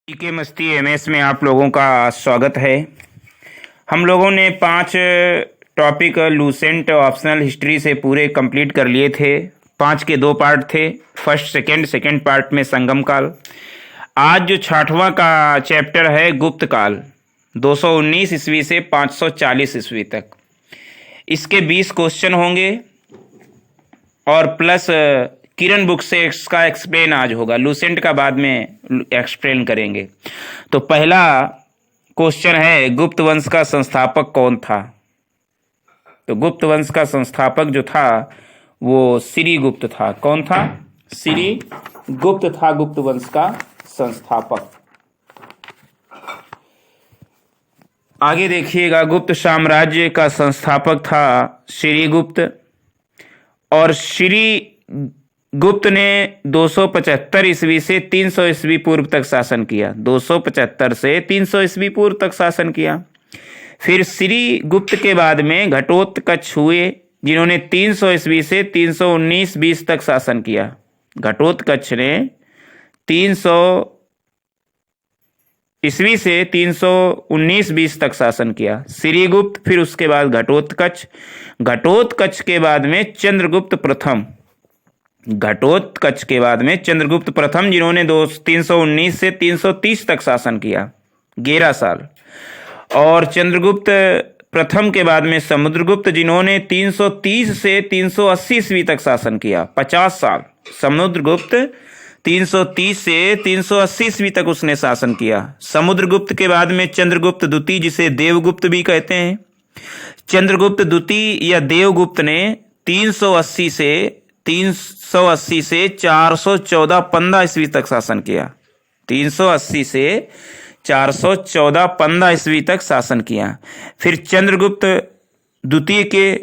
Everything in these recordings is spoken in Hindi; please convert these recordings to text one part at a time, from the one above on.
के मस्ती एमएस में आप लोगों का स्वागत है। हम लोगों ने 5 टॉपिक लूसेंट ऑप्शनल हिस्ट्री से पूरे कंप्लीट कर लिए थे। 5 के 2 पार्ट थे, फर्स्ट सेकंड पार्ट में संगम काल। आज जो 6वां का चैप्टर है गुप्त काल, 219 ईस्वी से 540 ईस्वी तक। इसके 20 क्वेश्चन होंगे और प्लस किरण बुक से इसका एक्सप्लेन आज होगा। लूसेंट का बाद में एक्सप्लेन करेंगे। तो पहला क्वेश्चन है, गुप्त वंश का संस्थापक कौन था? तो गुप्त वंश का संस्थापक जो था वो श्रीगुप्त था। कौन था? श्रीगुप्त था गुप्त वंश का संस्थापक। आगे देखिएगा, गुप्त साम्राज्य का संस्थापक था श्रीगुप्त, और श्रीगुप्त ने 275 ईस्वी से 300 ईस्वी पूर्व तक शासन किया। 275 से 300 ईस्वी पूर्व तक शासन किया। फिर श्रीगुप्त के बाद में घटोत्कच हुए, जिन्होंने 300 ईस्वी से 319-20 तक शासन किया। घटोत्कच ने 300 ईस्वी से 319-20 तक शासन किया। श्रीगुप्त, फिर उसके बाद घटोत्कच। घटोत्कच के बाद में चंद्रगुप्त प्रथम। घटोत्कच के बाद में चंद्रगुप्त प्रथम, जिन्होंने 319 से 330 तक शासन किया, 11 साल। और चंद्रगुप्त प्रथम के बाद में समुद्रगुप्त, जिन्होंने 330 से 380 ईस्वी तक शासन किया, 50 साल। समुद्रगुप्त 330 से 380 ईस्वी तक उसने शासन किया। समुद्रगुप्त के बाद में चंद्रगुप्त द्वितीय, जिसे देवगुप्त भी कहते हैं। चंद्रगुप्त द्वितीय या देवगुप्त ने 380 से 414-15 ईस्वी तक शासन किया। 380 से 414-15 ईस्वी तक शासन किया। फिर चंद्रगुप्त द्वितीय के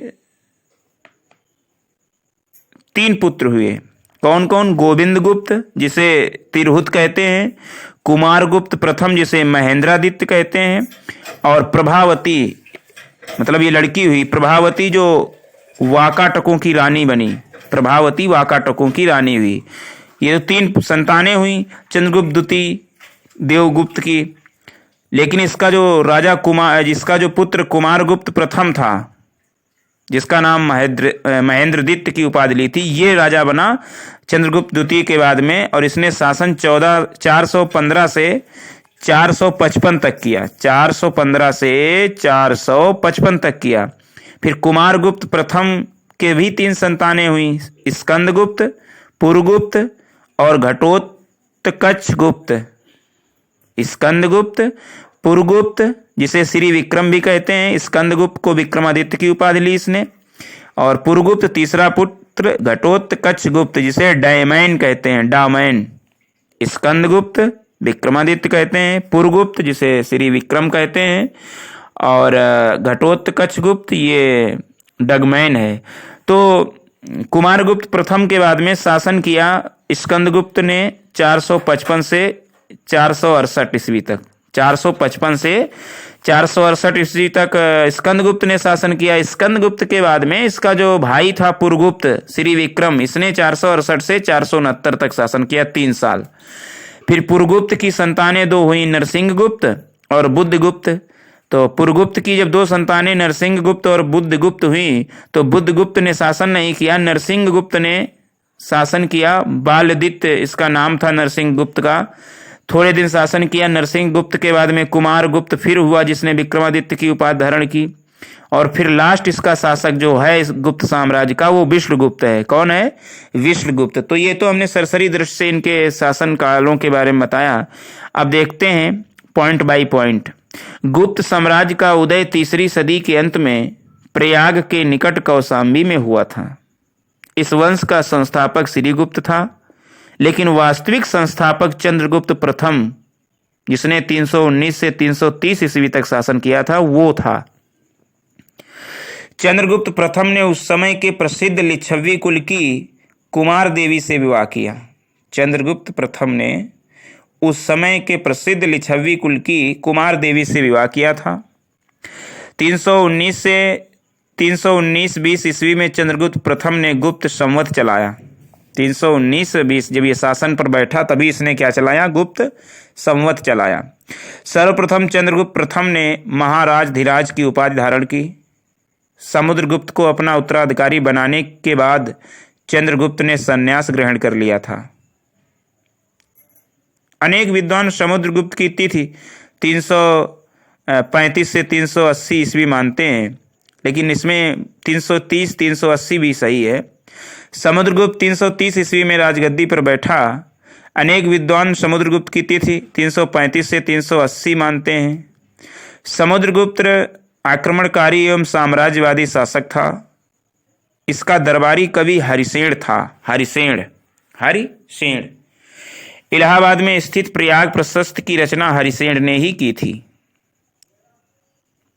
3 पुत्र हुए। कौन कौन? गोविंदगुप्त, जिसे तिरहुत कहते हैं, कुमारगुप्त प्रथम, जिसे महेंद्रादित्य कहते हैं, और प्रभावती, मतलब ये लड़की हुई प्रभावती, जो वाकाटकों की रानी बनी। प्रभावती वाकाटकों की रानी हुई। ये 3 संतानें हुई चंद्रगुप्त द्वितीय देवगुप्त की। लेकिन इसका जो राजा जिसका जो पुत्र कुमारगुप्त प्रथम था, जिसका नाम महेंद्रदित्य की उपाधि ली थी, ये राजा बना चंद्रगुप्त द्वितीय के बाद में, और इसने शासन 415 से 455 तक किया। 415 से 455 तक किया। फिर कुमारगुप्त प्रथम के भी 3 संतानें हुई, स्कंदगुप्त, पुरगुप्त और घटोत्कच गुप्त। स्कंदगुप्त, पुरगुप्त, जिसे श्री विक्रम भी कहते हैं। स्कंदगुप्त को विक्रमादित्य की उपाधि ली इसने। और पुरगुप्त तीसरा पुत्र घटोत्कच गुप्त, जिसे डायमैन कहते हैं, डामैन। स्कंदगुप्त विक्रमादित्य कहते हैं, पुरगुप्त जिसे श्री विक्रम कहते हैं, और घटोत्कच गुप्त ये डगमैन है। तो कुमारगुप्त प्रथम के बाद में शासन किया स्कंदगुप्त ने 455 से 468 ईस्वी तक। 455 से 468 ईस्वी तक स्कंदगुप्त ने शासन किया। स्कंदगुप्त के बाद में इसका जो भाई था पुरगुप्त, श्री विक्रम, इसने 468 से 469 तक शासन किया, 3 साल। फिर पुरगुप्त की संतानें 2 हुई, नरसिंहगुप्त और बुद्धगुप्त। तो पुरगुप्त की जब 2 संतानें नरसिंहगुप्त और बुद्धगुप्त हुई, तो बुद्धगुप्त ने शासन नहीं किया, नरसिंहगुप्त ने शासन किया। बालदित्य इसका नाम था नरसिंहगुप्त का। थोड़े दिन शासन किया। नरसिंहगुप्त के बाद में कुमारगुप्त फिर हुआ, जिसने विक्रमादित्य की उपाधि धारण की। और फिर लास्ट इसका शासक जो है इस गुप्त साम्राज्य का, वो विष्णुगुप्त है। कौन है? विष्णुगुप्त। तो ये तो हमने सरसरी दृष्टि से इनके शासन कालों के बारे में बताया। अब देखते हैं पॉइंट बाय पॉइंट। गुप्त साम्राज्य का उदय 3री सदी के अंत में प्रयाग के निकट कौशाम्बी में हुआ था। इस वंश का संस्थापक श्रीगुप्त था, लेकिन वास्तविक संस्थापक चंद्रगुप्त प्रथम, जिसने 319 से 330 ईस्वी तक शासन किया था, वो था। चंद्रगुप्त प्रथम ने उस समय के प्रसिद्ध लिच्छवी कुल की कुमार देवी से विवाह किया। चंद्रगुप्त प्रथम ने उस समय के प्रसिद्ध लिच्छवी कुल की कुमार देवी से विवाह किया था। 319 से 319-20 ईस्वी में चंद्रगुप्त प्रथम ने गुप्त संवत चलाया। 319-20 जब ये शासन पर बैठा तभी इसने क्या चलाया, गुप्त संवत चलाया। सर्वप्रथम चंद्रगुप्त प्रथम ने महाराजधिराज की उपाधि धारण की। समुद्रगुप्त को अपना उत्तराधिकारी बनाने के बाद चंद्रगुप्त ने संन्यास ग्रहण कर लिया था। अनेक विद्वान समुद्रगुप्त की तिथि 335 से 380 ईस्वी मानते हैं, लेकिन इसमें 330 380 भी सही है। समुद्रगुप्त 330 ईस्वी में राजगद्दी पर बैठा। अनेक विद्वान समुद्रगुप्त की तिथि 335 से 380 मानते हैं। समुद्रगुप्त आक्रमणकारी एवं साम्राज्यवादी शासक था। इसका दरबारी कवि हरिसेन था। हरिसेन इलाहाबाद में स्थित प्रयाग प्रशस्त की रचना हरिसेन ने ही की थी।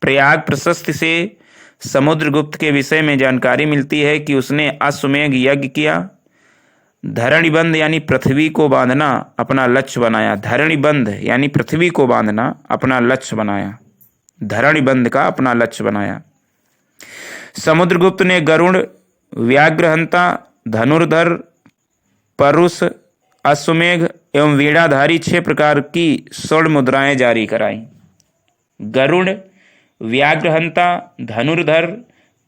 प्रयाग प्रशस्त से समुद्रगुप्त के विषय में जानकारी मिलती है कि उसने अश्वमेध यज्ञ किया। धरणिबंध यानी पृथ्वी को बांधना अपना लक्ष्य बनाया। धरणिबंध यानी पृथ्वी को बांधना अपना लक्ष्य बनाया। धरणिबंध का अपना लक्ष्य बनाया। समुद्रगुप्त ने गरुड़, व्याघ्रहंता, धनुर्धर, परुष, अश्वमेघ एवं वीणाधारी 6 प्रकार की स्वर्ण मुद्राएं जारी कराई। गरुड़, व्याघ्रहंता, धनुर्धर,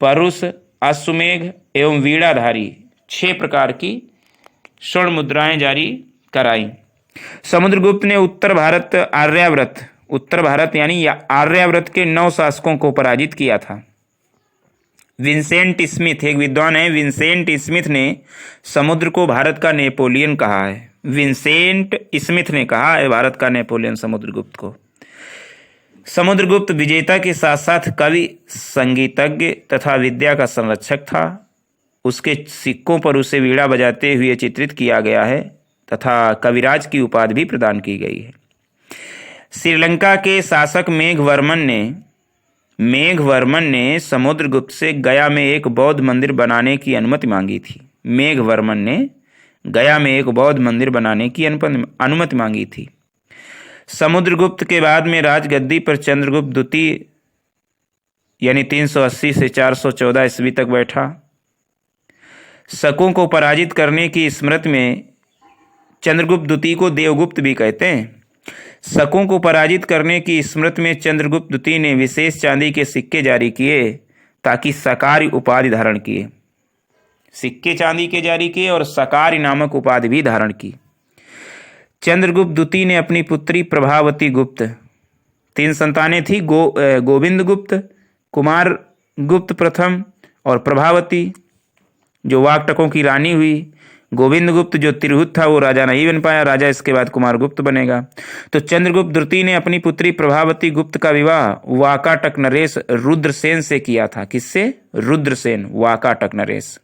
परुष, अश्वमेघ एवं वीणाधारी 6 प्रकार की स्वर्ण मुद्राएं जारी कराई। समुद्रगुप्त ने उत्तर भारत यानी आर्यावर्त के 9 शासकों को पराजित किया था। विंसेंट स्मिथ, एक विद्वान है, विंसेंट स्मिथ ने समुद्र को भारत का नेपोलियन कहा है। विंसेंट स्मिथ ने कहा है भारत का नेपोलियन समुद्रगुप्त को। समुद्रगुप्त विजेता के साथ साथ कवि, संगीतज्ञ तथा विद्या का संरक्षक था। उसके सिक्कों पर उसे वीणा बजाते हुए चित्रित किया गया है तथा कविराज की उपाधि भी प्रदान की गई है। श्रीलंका के शासक मेघवर्मन ने समुद्रगुप्त से गया में एक बौद्ध मंदिर बनाने की अनुमति मांगी थी। मेघवर्मन ने गया में एक बौद्ध मंदिर बनाने की अनुमति मांगी थी। समुद्रगुप्त के बाद में राजगद्दी पर चंद्रगुप्त द्वितीय यानी 380 से 414 ईस्वी तक बैठा। शकों को पराजित करने की स्मृति में चंद्रगुप्त द्वितीय को देवगुप्त भी कहते हैं। शकों को पराजित करने की स्मृति में चंद्रगुप्त द्वितीय ने विशेष चांदी के सिक्के जारी किए ताकि सकारी उपाधि धारण किए। सिक्के चांदी के जारी किए और सकारी नामक उपाधि भी धारण की। चंद्रगुप्त द्वितीय ने अपनी पुत्री प्रभावती गुप्त, 3 संतानें थी, गोविंद गुप्त, कुमार गुप्त प्रथम और प्रभावती जो वाकटकों की रानी हुई। गोविंद गुप्त जो तिरहुत था वो राजा नहीं बन पाया, राजा इसके बाद कुमार गुप्त बनेगा। तो चंद्रगुप्त द्वितीय ने अपनी पुत्री प्रभावती गुप्त का विवाह वाकाटक नरेश रुद्रसेन से किया था। किससे? रुद्रसेन, वाकाटक नरेश।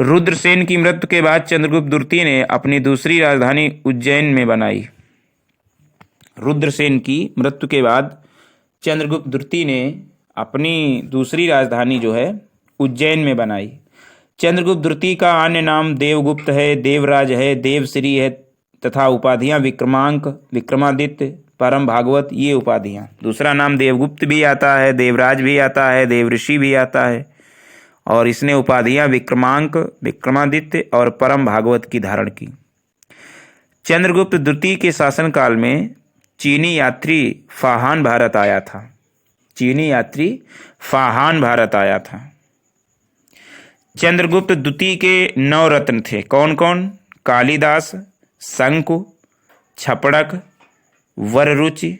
रुद्रसेन की मृत्यु के बाद चंद्रगुप्त द्वितीय ने अपनी दूसरी राजधानी उज्जैन में बनाई। रुद्रसेन की मृत्यु के बाद चंद्रगुप्त द्वितीय ने अपनी दूसरी राजधानी जो है उज्जैन में बनाई। चंद्रगुप्त द्वितीय का अन्य नाम देवगुप्त है, देवराज है, देवश्री है तथा उपाधियां विक्रमांक, विक्रमादित्य, परम भागवत, ये उपाधियां। दूसरा नाम देवगुप्त भी आता है, देवराज भी आता है, देवऋषि भी आता है और इसने उपाधियां विक्रमांक, विक्रमादित्य और परम भागवत की धारण की। चंद्रगुप्त द्वितीय के शासनकाल में चीनी यात्री फाहान भारत आया था। चीनी यात्री फाहान भारत आया था। चंद्रगुप्त द्वितीय के 9 रत्न थे। कौन कौन? कालिदास, शंकु, छपड़क, वररुचि,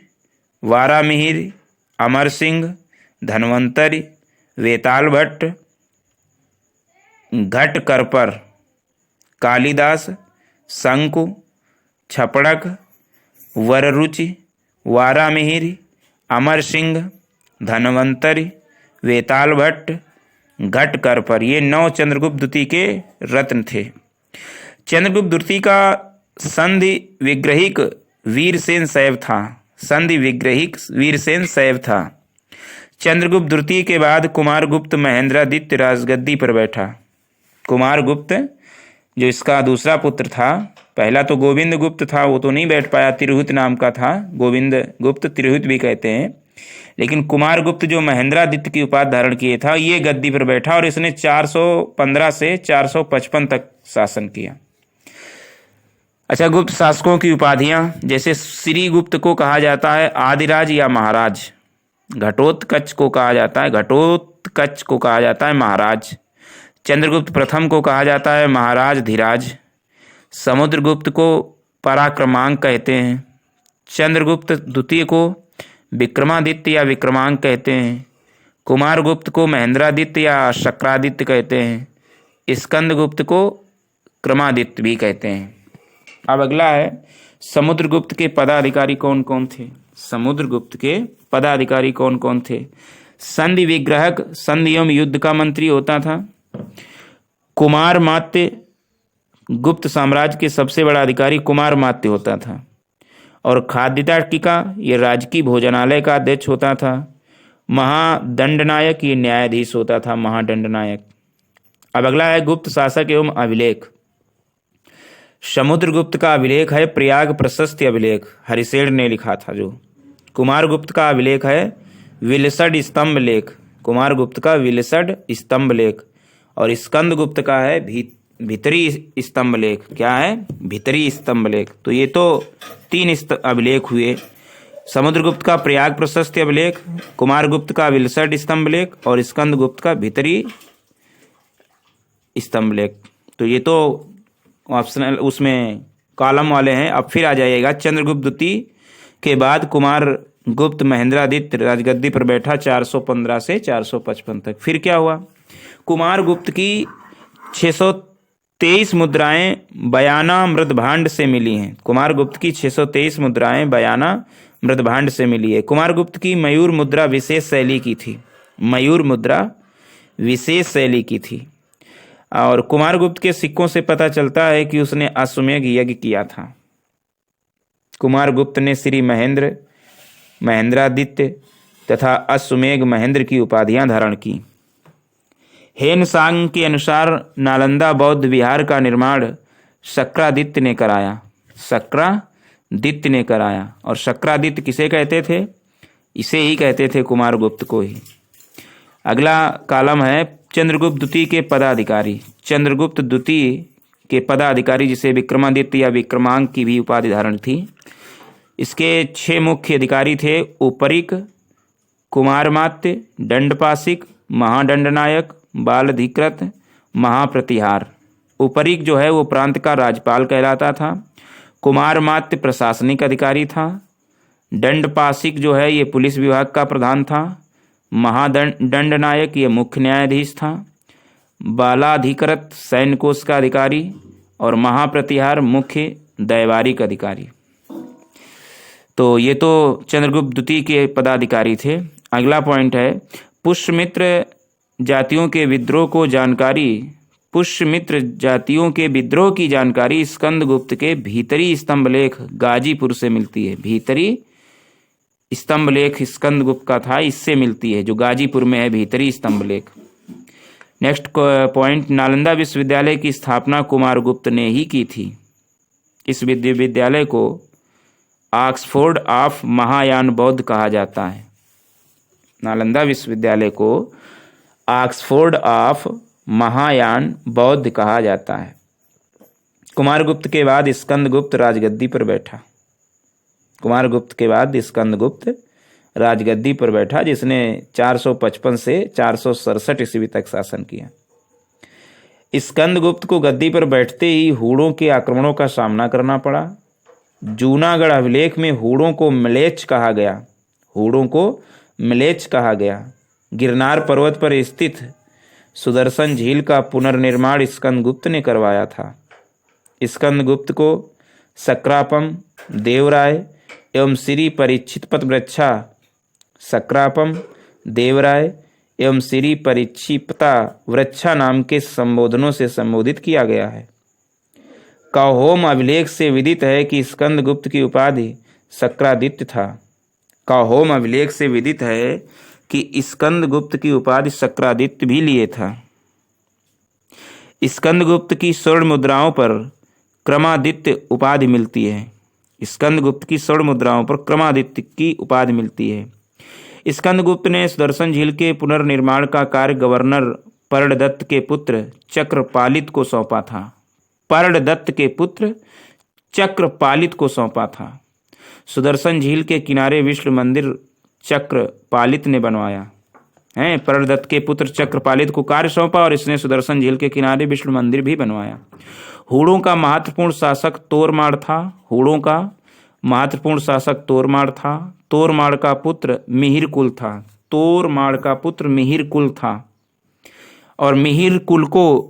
वारामिहिर, अमर सिंह, धन्वंतरि, वेताल भट्ट, घटकरपर। कालिदास, शंकु, छपड़क, वररुचि, वारामिहिर, अमर सिंह, धन्वंतरि, वेताल भट्ट, घटकरपर, ये 9 चंद्रगुप्त द्वितीय के रत्न थे। चंद्रगुप्त द्वितीय का संधि विग्रहिक वीरसेन शैव था। संधि विग्रहिक वीरसेन शैव था। चंद्रगुप्त द्वितीय के बाद कुमारगुप्त महेंद्रादित्य राजगद्दी पर बैठा। कुमारगुप्त जो इसका दूसरा पुत्र था, पहला तो गोविंद गुप्त था, वो तो नहीं बैठ पाया, तिरहुत नाम का था। गोविंद गुप्त तिरहुत भी कहते हैं, लेकिन कुमारगुप्त जो महेंद्रादित्य की उपाधि धारण किए था, ये गद्दी पर बैठा और इसने 415 से 455 तक शासन किया। अच्छा, गुप्त शासकों की उपाधियां, जैसे श्रीगुप्त को कहा जाता है आदिराज या महाराज, घटोत्कच को कहा जाता है महाराज, चंद्रगुप्त प्रथम को कहा जाता है महाराज धीराज, समुद्रगुप्त को पराक्रमांक कहते हैं, चंद्रगुप्त द्वितीय को विक्रमादित्य या विक्रमांक कहते हैं, कुमारगुप्त को महेंद्रादित्य या शक्रादित्य कहते हैं, स्कंदगुप्त को क्रमादित्य भी कहते हैं। अब अगला है समुद्रगुप्त के पदाधिकारी कौन कौन थे। समुद्रगुप्त के पदाधिकारी कौन कौन थे? संधि विग्रहक, संधि एवं युद्ध का मंत्री होता था। कुमारमात्य, गुप्त साम्राज्य के सबसे बड़ा अधिकारी कुमारमात्य होता था। और खाद्यतार्किका, ये राजकीय भोजनालय का अध्यक्ष होता था। महादंडनायक, ये न्यायाधीश होता था, महादंडनायक। अब अगला है गुप्त शासक एवं अभिलेख। समुद्रगुप्त का अभिलेख है प्रयाग प्रशस्ति अभिलेख, हरिशेर ने लिखा था जो। कुमारगुप्त का अभिलेख है विलसड स्तंभ लेख, कुमारगुप्त का विलसड स्तंभ लेख। और स्कंदगुप्त का है भीतरी स्तंभ लेख। क्या है? भीतरी स्तंभ लेख। तो ये तो 3 अभिलेख हुए, समुद्रगुप्त का प्रयाग प्रशस्ति अभिलेख, कुमारगुप्त का विलसड स्तंभ लेख और स्कंदगुप्त का भीतरी स्तंभ लेख। तो ये तो ऑप्शनल उसमें कॉलम वाले हैं। अब फिर आ जाइएगा चंद्रगुप्त द्वितीय के बाद कुमारगुप्त महेंद्रादित्य राजगद्दी पर बैठा 415 से 455 तक। फिर क्या हुआ? कुमारगुप्त की 623 मुद्राएं बयाना मृदभांड से मिली हैं। कुमारगुप्त की 623 मुद्राएं बयाना मृदभांड से मिली है। कुमारगुप्त की मयूर मुद्रा विशेष शैली की थी, मयूर मुद्रा विशेष शैली की थी। और कुमारगुप्त के सिक्कों से पता चलता है कि उसने अश्वमेध यज्ञ किया था। कुमारगुप्त ने श्री महेंद्र, महेंद्रादित्य तथा अश्वमेध महेंद्र की उपाधियां धारण की। हेनसांग के अनुसार नालंदा बौद्ध विहार का निर्माण शक्रादित्य ने कराया, शक्रादित्य ने कराया। और शक्रादित्य किसे कहते थे? इसे ही कहते थे, कुमारगुप्त को ही। अगला कॉलम है चंद्रगुप्त द्वितीय के पदाधिकारी। चंद्रगुप्त द्वितीय के पदाधिकारी, जिसे विक्रमादित्य या विक्रमांक की भी उपाधि धारण थी। इसके 6 मुख्य अधिकारी थे: उपरिक, कुमारमात्य, दंडपाशिक, महादंडनायक, बालाधिकृत, महाप्रतिहार। उपरिक जो है वो प्रांत का राज्यपाल कहलाता था। कुमारमात्य प्रशासनिक अधिकारी था। दंडपाशिक जो है ये पुलिस विभाग का प्रधान था। महादंडनायक ये मुख्य न्यायाधीश था। बालाधिकृत सैन्य कोष का अधिकारी और महाप्रतिहार मुख्य दैवारिक अधिकारी। तो ये तो चंद्रगुप्त द्वितीय के पदाधिकारी थे। अगला पॉइंट है पुष्यमित्र जातियों के विद्रोह को जानकारी। पुष्यमित्र जातियों के विद्रोह की जानकारी स्कंदगुप्त के भीतरी स्तंभ लेख गाजीपुर से मिलती है। भीतरी स्तंभ लेख स्कंदगुप्त का था, इससे मिलती है, जो गाजीपुर में है भीतरी स्तंभ लेख। नेक्स्ट पॉइंट, नालंदा विश्वविद्यालय की स्थापना कुमारगुप्त ने ही की थी। इस विश्वविद्यालय को ऑक्सफोर्ड ऑफ महायान बौद्ध कहा जाता है। नालंदा विश्वविद्यालय को ऑक्सफोर्ड ऑफ महायान बौद्ध कहा जाता है। कुमारगुप्त के बाद स्कंदगुप्त राजगद्दी पर बैठा। कुमारगुप्त के बाद स्कंदगुप्त राजगद्दी पर बैठा, जिसने 455 से 467 ईस्वी तक शासन किया। स्कंदगुप्त को गद्दी पर बैठते ही हूणों के आक्रमणों का सामना करना पड़ा। जूनागढ़ अभिलेख में हूणों को म्लेच्छ कहा गया। हूणों को म्लेच्छ कहा गया। गिरनार पर्वत पर स्थित सुदर्शन झील का पुनर्निर्माण स्कंदगुप्त ने करवाया था। स्कंदगुप्त को सक्रापम, देवराय एवं श्री परीक्षितपत वृक्षा, सक्रापम, देवराय एवं श्री परीक्षिपता वृक्षा नाम के संबोधनों से संबोधित किया गया है। काहोम अभिलेख से विदित है कि स्कंदगुप्त की उपाधि शक्रादित्य था। काहोम अभिलेख से विदित है कि स्कंदगुप्त की उपाधि शक्रादित्य भी लिए था। स्कंदगुप्त की स्वर्ण मुद्राओं पर क्रमादित्य उपाधि मिलती है। स्कंदगुप्त की स्वर्ण मुद्राओं पर क्रमादित्य की उपाधि मिलती है। स्कंदगुप्त ने सुदर्शन झील के पुनर्निर्माण का कार्य गवर्नर पर्णदत्त के पुत्र चक्रपालित को सौंपा था। पर्णदत्त के पुत्र चक्रपालित को सौंपा था। सुदर्शन झील के किनारे विष्णु मंदिर चक्रपालित ने बनवाया है। पर्णदत्त के पुत्र चक्रपालित को कार्य सौंपा और इसने सुदर्शन झील के किनारे विष्णु मंदिर भी बनवाया। हूणों का महत्वपूर्ण शासक तोरमाड़ था। हूणों का महत्वपूर्ण शासक तोरमाड़ था। तोरमाड़ का पुत्र मिहिर कुल था। तोरमाड़ का पुत्र मिहिर कुल था और मिहिर कुल को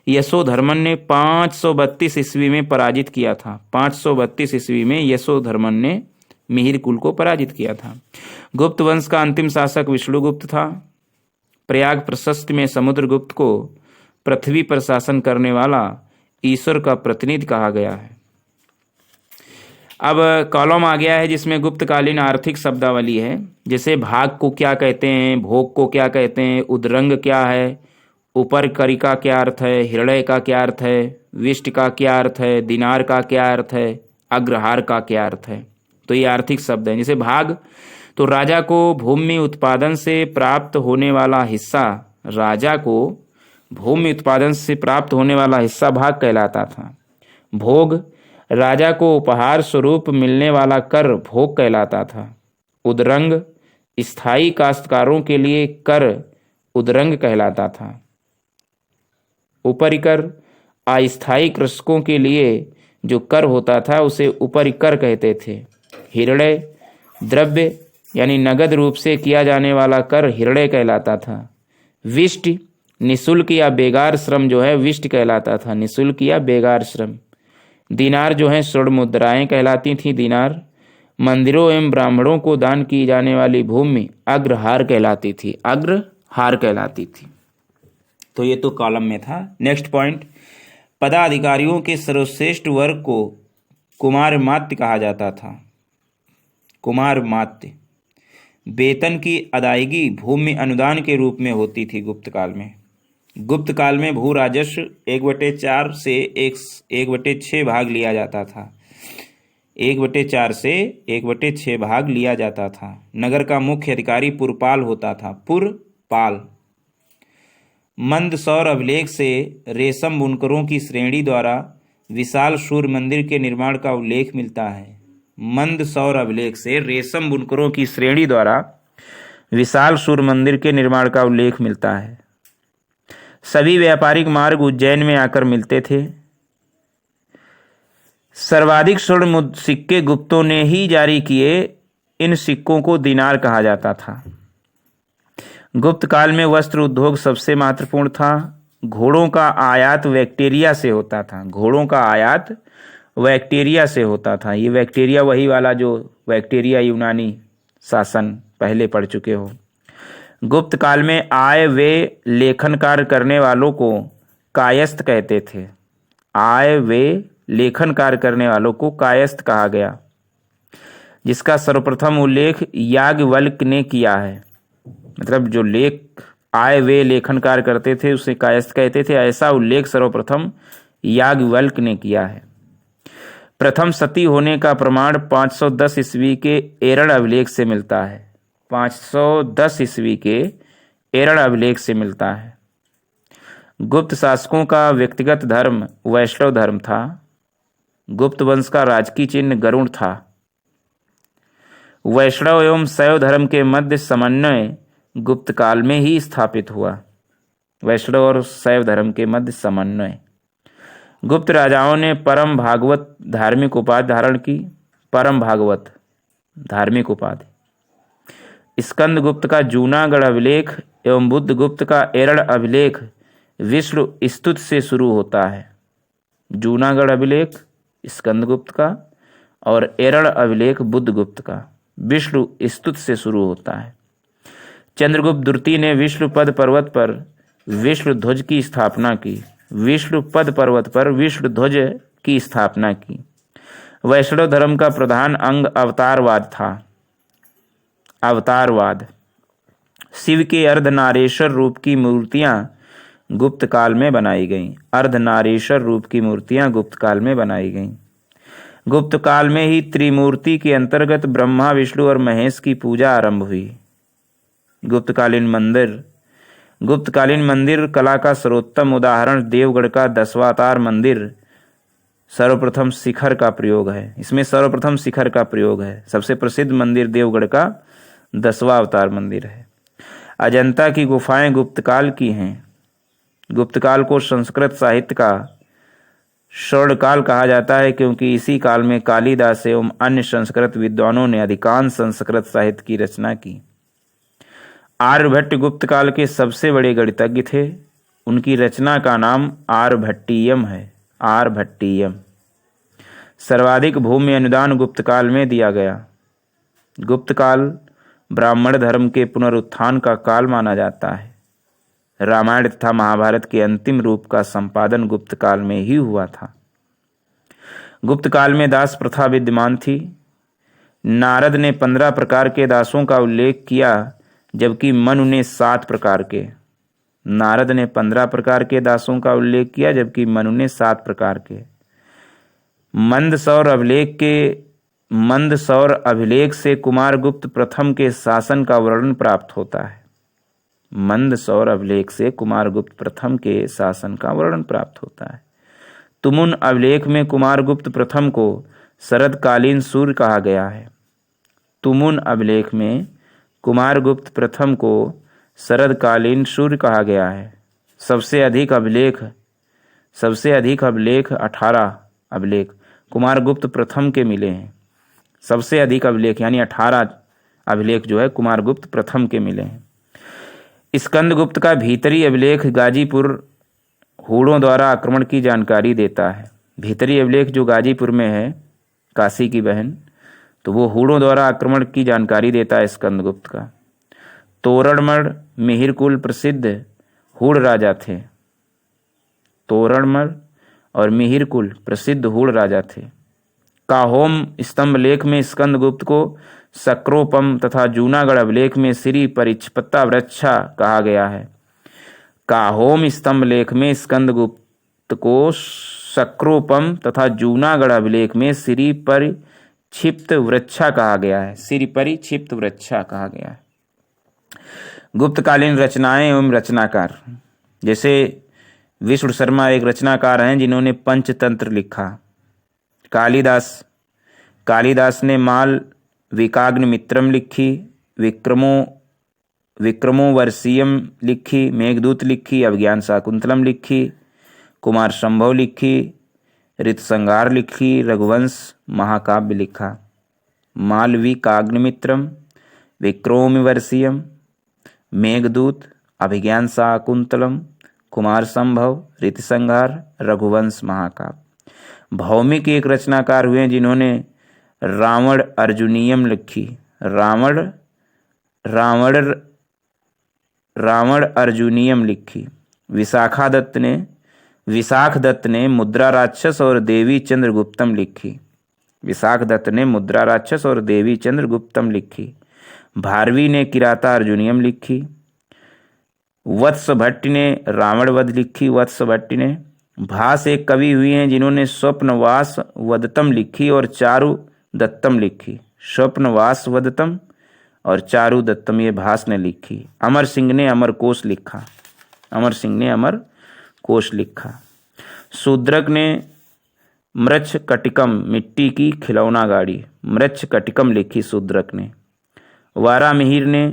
यशोधर्मन ने 532 ईस्वी में पराजित किया था। 532 ईस्वी में यशोधर्मन ने मिहिर कुल को पराजित किया था। गुप्त वंश का अंतिम शासक विष्णुगुप्त था। प्रयाग प्रशस्ति में समुद्रगुप्त को पृथ्वी पर शासन करने वाला ईश्वर का प्रतिनिधि कहा गया है। अब कॉलम आ गया है जिसमें गुप्तकालीन आर्थिक शब्दावली है। जैसे भाग को क्या कहते हैं, भोग को क्या कहते हैं, उद्रंग क्या है, उपरकरी का क्या अर्थ है, हृदय का क्या अर्थ है, विष्ट का क्या अर्थ है, दिनार का क्या अर्थ है, अग्रहार का क्या अर्थ है। तो ये आर्थिक शब्द है। जैसे भाग तो राजा को भूमि उत्पादन से प्राप्त होने वाला हिस्सा, राजा को भूमि उत्पादन से प्राप्त होने वाला हिस्सा भाग कहलाता था। भोग राजा को उपहार स्वरूप मिलने वाला कर भोग कहलाता था। उद्रंग स्थायी काश्तकारों के लिए कर उद्रंग कहलाता था। उपरिकर अस्थायी कृषकों के लिए जो कर होता था उसे उपरिकर कहते थे। हृदय द्रव्य यानी नगद रूप से किया जाने वाला कर हृदय कहलाता था। विष्ट निःशुल्क या बेगार श्रम जो है विष्ट कहलाता था। निःशुल्क या बेगार श्रम। दिनार जो है स्वर्ण मुद्राएं कहलाती थी। दिनार मंदिरों एवं ब्राह्मणों को दान की जाने वाली भूमि अग्रहार कहलाती थी। अग्रहार कहलाती थी। तो ये तो कॉलम में था। नेक्स्ट पॉइंट, पदाधिकारियों के सर्वश्रेष्ठ वर्ग को कुमारमात्य कहा जाता था। कुमारमात्य वेतन की अदायगी भूमि अनुदान के रूप में होती थी गुप्त काल में। गुप्त काल में भू राजस्व 1/4 से 1/6 भाग लिया जाता था। 1/4 से 1/6 भाग लिया जाता था। नगर का मुख्य अधिकारी पुरपाल होता था। पुरपाल। मंदसौर अभिलेख से रेशम बुनकरों की श्रेणी द्वारा विशाल सूर्य मंदिर के निर्माण का उल्लेख मिलता है। मंदसौर अभिलेख से रेशम बुनकरों की श्रेणी द्वारा विशाल सूर्य मंदिर के निर्माण का उल्लेख मिलता है। सभी व्यापारिक मार्ग उज्जैन में आकर मिलते थे। सर्वाधिक स्वर्ण सिक्के गुप्तों ने ही जारी किए। इन सिक्कों को दिनार कहा जाता था। गुप्त काल में वस्त्र उद्योग सबसे महत्वपूर्ण था। घोड़ों का आयात बैक्टीरिया से होता था। घोड़ों का आयात बैक्टीरिया से होता था। ये बैक्टीरिया वही वाला जो बैक्टीरिया यूनानी शासन पहले पढ़ चुके हो। गुप्त काल में आय वे लेखन कार्य करने वालों को कायस्थ कहते थे। आय वे लेखन कार्य करने वालों को कायस्थ कहा गया, जिसका सर्वप्रथम उल्लेख याज्ञवल्क्य ने किया है। मतलब जो लेख आय वे लेखन कार्य करते थे उसे कायस्थ कहते थे। ऐसा उल्लेख सर्वप्रथम याज्ञवल्क्य ने किया है। प्रथम सती होने का प्रमाण 510 ईस्वी के एरड़ अभिलेख से मिलता है। 510 ईस्वी के एरड़ अभिलेख से मिलता है। गुप्त शासकों का व्यक्तिगत धर्म वैष्णव धर्म था। गुप्त वंश का राजकीय चिन्ह गरुड़ था। वैष्णव एवं शैव धर्म के मध्य समन्वय गुप्त काल में ही स्थापित हुआ। वैष्णव और शैव धर्म के मध्य समन्वय। गुप्त राजाओं ने परम भागवत धार्मिक उपाधि धारण की। परम भागवत धार्मिक उपाधि। स्कंदगुप्त का जूनागढ़ अभिलेख एवं बुद्धगुप्त का एरड़ अभिलेख विष्णु स्तुति से शुरू होता है। जूनागढ़ अभिलेख स्कंदगुप्त का और एरड़ अभिलेख बुद्धगुप्त का विष्णु स्तुति से शुरू होता है। चंद्रगुप्त द्वितीय ने विष्णुपद पर्वत पर विष्णु ध्वज की स्थापना की। विष्णुपद पर्वत पर विष्णु ध्वज की स्थापना की। वैष्णव धर्म का प्रधान अंग अवतारवाद था। अवतारवाद। शिव के अर्धनारेश्वर रूप की मूर्तियां गुप्त काल में बनाई गईं। अर्धनारेश्वर रूप की मूर्तियां गुप्त काल में बनाई गईं। गुप्त काल में ही त्रिमूर्ति के अंतर्गत ब्रह्मा, विष्णु और महेश की पूजा आरंभ हुई। गुप्तकालीन मंदिर कला का सर्वोत्तम उदाहरण देवगढ़ का 10वां अवतार मंदिर सर्वप्रथम शिखर का प्रयोग है। इसमें सर्वप्रथम शिखर का प्रयोग है। सबसे प्रसिद्ध मंदिर देवगढ़ का 10वां अवतार मंदिर है। अजंता की गुफाएं गुप्तकाल की हैं। गुप्तकाल को संस्कृत साहित्य का स्वर्णकाल कहा जाता है, क्योंकि इसी काल में कालिदास एवं अन्य संस्कृत विद्वानों ने अधिकांश संस्कृत साहित्य की रचना की। आर्यभट्ट गुप्तकाल के सबसे बड़े गणितज्ञ थे। उनकी रचना का नाम आर्यभट्टीयम है। आर्यभट्टीयम। सर्वाधिक भूमि अनुदान गुप्तकाल में दिया गया। गुप्तकाल ब्राह्मण धर्म के पुनरुत्थान का काल माना जाता है। रामायण तथा महाभारत के अंतिम रूप का संपादन गुप्तकाल में ही हुआ था। गुप्तकाल में दास प्रथा विद्यमान थी। नारद ने 15 प्रकार के दासों का उल्लेख किया, जबकि मनु ने 7 प्रकार के। नारद ने 15 प्रकार के दासों का उल्लेख किया, जबकि मनु ने 7 प्रकार के। मंदसौर अभिलेख से कुमारगुप्त प्रथम के शासन का वर्णन प्राप्त होता है। मंदसौर अभिलेख से कुमारगुप्त प्रथम के शासन का वर्णन प्राप्त होता है। तुमुन अभिलेख में कुमारगुप्त प्रथम को शरदकालीन सूर्य कहा गया है। तुमुन अभिलेख में कुमारगुप्त प्रथम को शरदकालीन सूर्य कहा गया है। सबसे अधिक अभिलेख 18 अभिलेख कुमारगुप्त प्रथम के मिले हैं। सबसे अधिक अभिलेख यानी 18 अभिलेख जो है कुमारगुप्त प्रथम के मिले हैं। स्कंदगुप्त का भीतरी अभिलेख गाजीपुर हूणों द्वारा आक्रमण की जानकारी देता है। भीतरी अभिलेख जो गाजीपुर में है, काशी की बहन, तो वो हूणों द्वारा आक्रमण की जानकारी देता है स्कंदगुप्त का। तोरणमल मिहिरकुल प्रसिद्ध हूण राजा थे। तोरणमल और मिहिरकुल प्रसिद्ध हूण राजा थे। काहोम स्तंभ लेख में स्कंदगुप्त को सक्रोपम तथा जूनागढ़ अभिलेख में श्री परिक्षपत्ता वृक्षा कहा गया है। काहोम स्तंभ लेख में स्कंदगुप्त को सक्रोपम तथा जूनागढ़ अभिलेख में श्री परिक्षिप्त वृक्षा कहा गया है। श्री परिक्षिप्त वृक्षा कहा गया है। गुप्तकालीन रचनाएं एवं रचनाकार, जैसे विष्णु शर्मा एक रचनाकार हैं जिन्होंने पंचतंत्र लिखा। कालिदास ने माल विकाग्निमित्रम लिखी, विक्रमोर्वशीयम लिखी, मेघदूत लिखी, अभिज्ञान शाकुंतलम लिखी, कुमार संभव लिखी, ऋतुसंहार लिखी, रघुवंश महाकाव्य लिखा। मालविकाग्निमित्रम, विक्रमोर्वशीयम, मेघदूत, अभिज्ञान शाकुंतलम, कुमार संभव, ऋतुसंहार, रघुवंश महाकाव्य। भौमिक एक रचनाकार हुए जिन्होंने रावण अर्जुनीयम लिखी। रावण अर्जुनीयम लिखी। विशाख दत्त ने मुद्रा राक्षस और देवी चंद्रगुप्तम लिखी। विशाख दत्त ने मुद्रा राक्षस और देवी चंद्रगुप्तम लिखी। भारवी ने किराता अर्जुनीयम लिखी। वत्स भट्ट ने रावण वध लिखी। वत्स भट्ट ने भास एक कवि हुए हैं जिन्होंने स्वप्नवास वदतम लिखी और चारु दत्तम लिखी। स्वप्नवास वदतम और चारु दत्तम ये भास ने लिखी। अमर सिंह ने अमरकोश लिखा। शूद्रक ने मृच्छकटिकम मिट्टी की खिलौना गाड़ी मृच्छकटिकम लिखी शूद्रक ने। वारामिहिर ने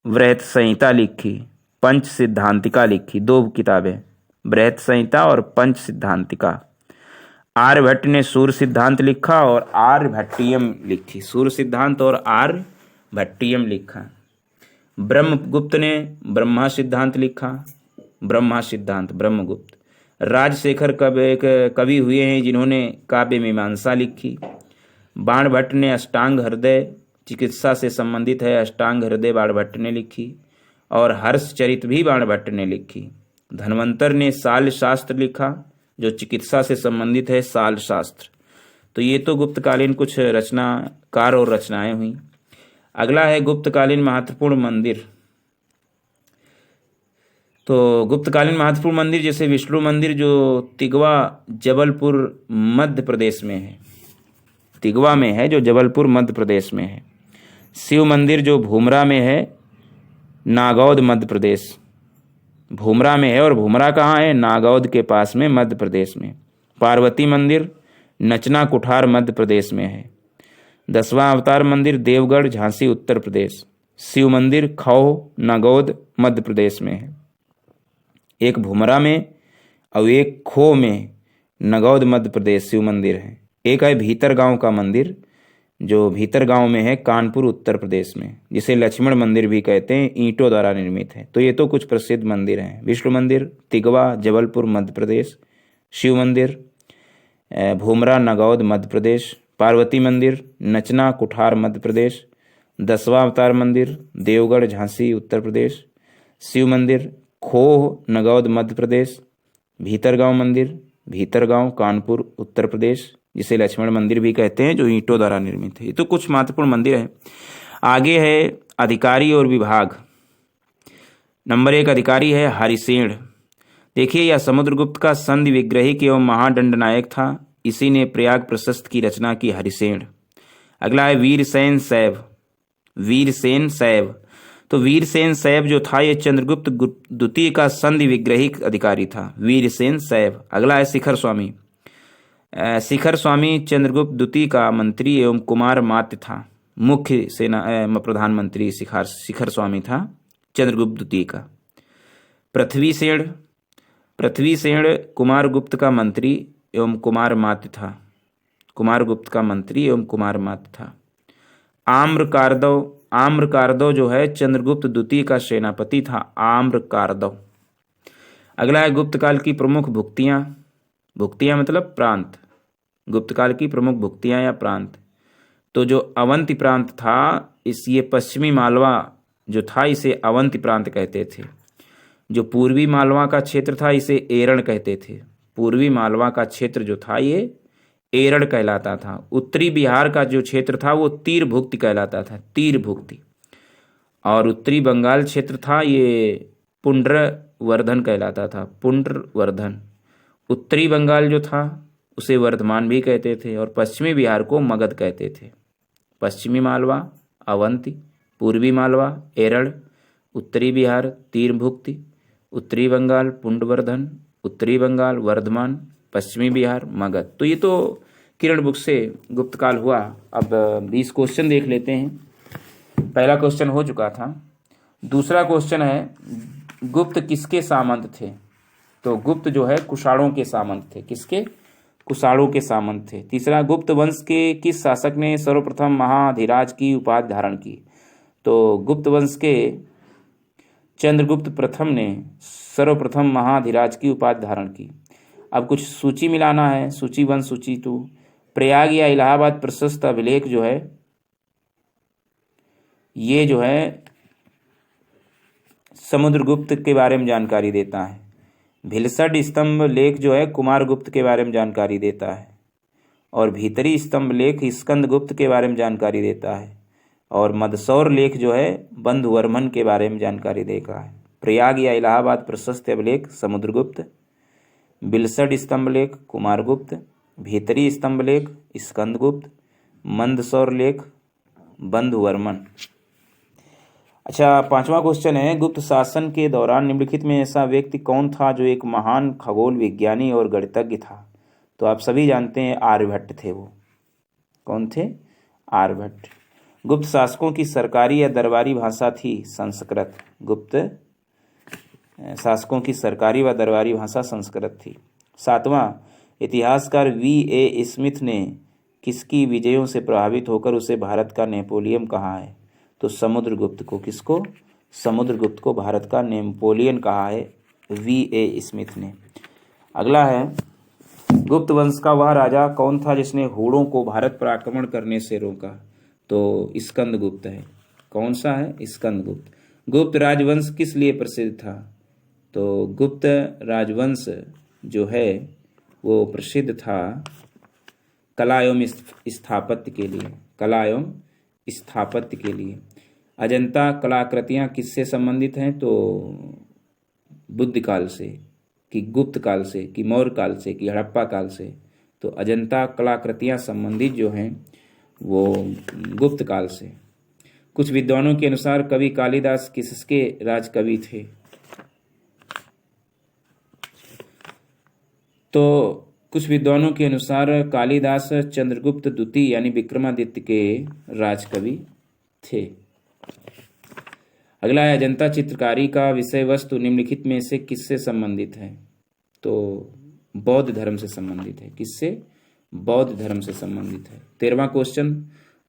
बृहत संहिता लिखी। पंच सिद्धांतिका लिखी। 2 किताबें, बृहत संहिता और पंच सिद्धांतिका। आर्यभट्ट ने सूर्य सिद्धांत लिखा और आर्यभट्टीयम लिखी। सूर्य सिद्धांत और आर्यभट्टीयम लिखा। ब्रह्मगुप्त ने ब्रह्मा सिद्धांत लिखा। ब्रह्मगुप्त। राजशेखर एक कवि हुए हैं जिन्होंने काव्य मीमांसा लिखी। बाणभट्ट ने अष्टांग हृदय चिकित्सा से संबंधित है। अष्टांग हृदय बाणभट्ट ने लिखी और हर्षचरित भी बाणभट्ट ने लिखी। धन्वंतर ने शाल्य शास्त्र लिखा जो चिकित्सा से संबंधित है। शाल्य शास्त्र। तो ये तो गुप्तकालीन कुछ रचनाकार और रचनाएं हुई। अगला है गुप्तकालीन महत्वपूर्ण मंदिर। तो गुप्तकालीन महत्वपूर्ण मंदिर जैसे विष्णु मंदिर जो तिगवा जबलपुर मध्य प्रदेश में है। तिगवा में है, जो जबलपुर मध्य प्रदेश में है। शिव मंदिर जो भूमरा में है, नागौद मध्य प्रदेश। भूमरा में है और भूमरा कहाँ है? नागौद के पास में, मध्य प्रदेश में। पार्वती मंदिर नचना कुठार मध्य प्रदेश में है। 10वां अवतार मंदिर देवगढ़ झांसी उत्तर प्रदेश। शिव मंदिर खौ नागौद मध्य प्रदेश में है। एक भूमरा में और एक खो में नागौद मध्य प्रदेश शिव मंदिर है। एक है भीतर गांव का मंदिर, जो भीतर गांव में है, कानपुर उत्तर प्रदेश में, जिसे लक्ष्मण मंदिर भी कहते हैं, ईंटों द्वारा निर्मित है। तो ये तो कुछ प्रसिद्ध मंदिर हैं। विष्णु मंदिर तिगवा जबलपुर मध्य प्रदेश। शिव मंदिर भूमरा नागौद मध्य प्रदेश। पार्वती मंदिर नचना कुठार मध्य प्रदेश। 10वां अवतार मंदिर देवगढ़ झांसी उत्तर प्रदेश। शिव मंदिर खोह नागौद मध्य प्रदेश। भीतरगांव मंदिर भीतरगांव कानपुर उत्तर प्रदेश, जिसे लक्ष्मण मंदिर भी कहते हैं, जो ईंटों द्वारा निर्मित है। ये तो कुछ महत्वपूर्ण मंदिर है। आगे है अधिकारी और विभाग। नंबर 1 अधिकारी है हरिसेन। देखिए, यह समुद्रगुप्त का संधि विग्रहिक एवं महादंड नायक था। इसी ने प्रयाग प्रशस्त की रचना की, हरिसेन। अगला है वीरसेन शैव। वीरसेन शैव, तो वीरसेन शैव जो था, ये चंद्रगुप्त द्वितीय का संधि विग्रहिक अधिकारी था, वीरसेन शैव। अगला है शिखर स्वामी। शिखर स्वामी चंद्रगुप्त द्वितीय का मंत्री एवं कुमार मात्य था। मुख्य सेना प्रधानमंत्री शिखर स्वामी था चंद्रगुप्त द्वितीय का। पृथ्वीसेन। पृथ्वीसेन कुमारगुप्त का मंत्री एवं कुमार मात्य था। कुमारगुप्त का मंत्री एवं कुमार मात्य था। आम्रकारदव। आम्रकारदव जो है चंद्रगुप्त द्वितीय का सेनापति था, आम्रकारदव। अगला है गुप्त काल की प्रमुख भुक्तियां। भुक्तियां मतलब प्रांत। गुप्त काल की प्रमुख भुक्तियां या प्रांत। तो जो अवंती प्रांत था, ये पश्चिमी मालवा जो था, इसे अवंती प्रांत कहते थे। जो पूर्वी मालवा का क्षेत्र था, इसे एरण कहते थे। पूर्वी मालवा का क्षेत्र जो था, ये एरण कहलाता था। उत्तरी बिहार का जो क्षेत्र था, वो तीर भुक्ति कहलाता था, तीर भुक्ति। और उत्तरी बंगाल क्षेत्र था, ये पुंड्रवर्धन कहलाता था, पुंड्रवर्धन। उत्तरी बंगाल जो था, उसे वर्धमान भी कहते थे। और पश्चिमी बिहार को मगध कहते थे। पश्चिमी मालवा अवंती, पूर्वी मालवा एरण, उत्तरी बिहार तीर भुक्ति, उत्तरी बंगाल पुंडवर्धन, उत्तरी बंगाल वर्धमान, पश्चिमी बिहार मगध। तो ये तो किरण बुक से गुप्त काल हुआ। अब 20 क्वेश्चन देख लेते हैं। पहला क्वेश्चन हो चुका था। दूसरा क्वेश्चन है, गुप्त किसके सामंत थे? तो गुप्त जो है कुषाणों के सामंत थे। किसके? कुषाणों के सामंत थे। तीसरा, गुप्त वंश के किस शासक ने सर्वप्रथम महाधिराज की उपाधि धारण की? तो गुप्त वंश के चंद्रगुप्त प्रथम ने सर्वप्रथम महाधिराज की उपाधि धारण की। अब कुछ सूची मिलाना है, सूची 1 सूची 2। प्रयाग या इलाहाबाद प्रशस्त अभिलेख जो है, ये जो है समुद्रगुप्त के बारे में जानकारी देता है। भिलसड स्तंभ लेख जो है कुमारगुप्त के बारे में जानकारी देता है। और भीतरी स्तंभ लेख स्कंदगुप्त के बारे में जानकारी देता है। और मदसौर लेख जो है बंधुवर्मन के बारे में जानकारी देता है। प्रयाग या इलाहाबाद प्रशस्त अभिलेख समुद्रगुप्त, बिलसड स्तंभ लेख कुमारगुप्त, भीतरी स्तंभ लेख स्कंदगुप्त, मंदसौर लेख बंधुवर्मन। अच्छा, 5वां क्वेश्चन है, गुप्त शासन के दौरान निम्नलिखित में ऐसा व्यक्ति कौन था जो एक महान खगोल विज्ञानी और गणितज्ञ था? तो आप सभी जानते हैं आर्यभट्ट थे। वो कौन थे? आर्यभट्ट। गुप्त शासकों की सरकारी या दरबारी भाषा थी संस्कृत। गुप्त शासकों की सरकारी व दरबारी भाषा संस्कृत थी। 7वां, इतिहासकार V.A. स्मिथ ने किसकी विजयों से प्रभावित होकर उसे भारत का नेपोलियन कहा है? तो समुद्रगुप्त को। किसको? समुद्रगुप्त को भारत का नेपोलियन कहा है V.A. स्मिथ ने। अगला है, गुप्त वंश का वह राजा कौन था जिसने हूणों को भारत पर आक्रमण करने से रोका? तो स्कंदगुप्त है। कौन सा है? स्कंदगुप्त। गुप्त राजवंश किस लिए प्रसिद्ध था? तो गुप्त राजवंश जो है वो प्रसिद्ध था कला एवं स्थापत्य के लिए। कला एवं स्थापत्य के लिए। अजंता कलाकृतियाँ किससे संबंधित हैं? तो बुद्ध काल से, कि गुप्त काल से, कि मौर्य काल से, कि हड़प्पा काल से? तो अजंता कलाकृतियां संबंधित जो हैं वो गुप्त काल से। कुछ विद्वानों के अनुसार कवि कालिदास किसके राजकवि थे? तो कुछ विद्वानों के अनुसार कालिदास चंद्रगुप्त द्वितीय यानी विक्रमादित्य के राजकवि थे। अगला है, अजंता चित्रकारी का विषय वस्तु निम्नलिखित में से किससे संबंधित है? तो बौद्ध धर्म से संबंधित है। किससे? बौद्ध धर्म से संबंधित है। 13वां क्वेश्चन,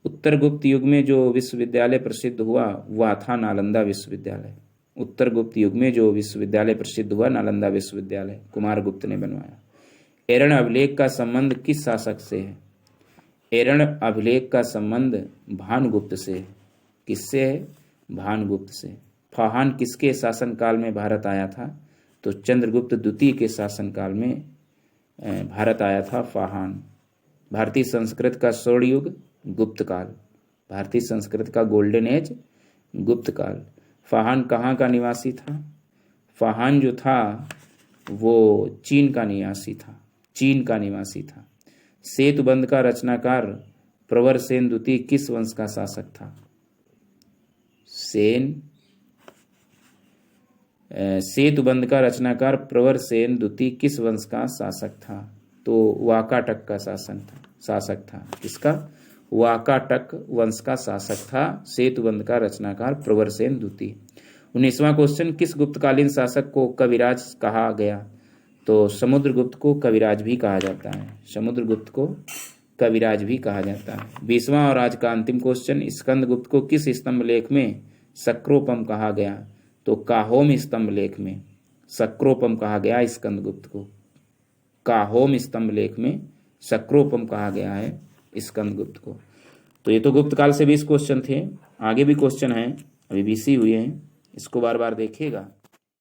उत्तर गुप्त युग में जो विश्वविद्यालय प्रसिद्ध हुआ वह था नालंदा विश्वविद्यालय। उत्तर गुप्त युग में जो विश्वविद्यालय प्रसिद्ध हुआ नालंदा विश्वविद्यालय कुमारगुप्त ने बनवाया। एरण अभिलेख का संबंध किस शासक से है? एरण अभिलेख का संबंध भानुगुप्त से है। किससे है? भानुगुप्त से। फाहान किसके शासनकाल में भारत आया था? तो चंद्रगुप्त द्वितीय के शासनकाल में भारत आया था फाहान। भारतीय संस्कृत का स्वर्ण युग गुप्त काल। भारतीय संस्कृत का गोल्डन एज गुप्त काल। फाहान कहाँ का निवासी था? फाहान जो था वो चीन का निवासी था। चीन का निवासी था। सेतुबंध का रचनाकार प्रवरसेन द्वितीय किस वंश का शासक था? सेतुबंध का रचनाकार प्रवरसेन द्वितीय किस वंश का शासक था? तो वाकाटक का शासक था। किसका? वाकाटक वंश का शासक था सेतुबंध का रचनाकार प्रवरसेन द्वितीय। 19वां क्वेश्चन, किस गुप्तकालीन शासक को कविराज कहा गया? तो समुद्रगुप्त को कविराज भी कहा जाता है। समुद्रगुप्त को कविराज भी कहा जाता है। 20वां और आज का अंतिम क्वेश्चन, स्कंदगुप्त को किस स्तंभ लेख में सक्रोपम कहा गया? तो काहोम स्तंभ लेख में सक्रोपम कहा गया स्कंदगुप्त को। काहोम स्तंभ लेख में सक्रोपम कहा गया है स्कंदगुप्त को। तो ये तो गुप्त काल से 20 क्वेश्चन थे। आगे भी क्वेश्चन हैं, अभी 20 ही हुए हैं, इसको बार बार देखिएगा।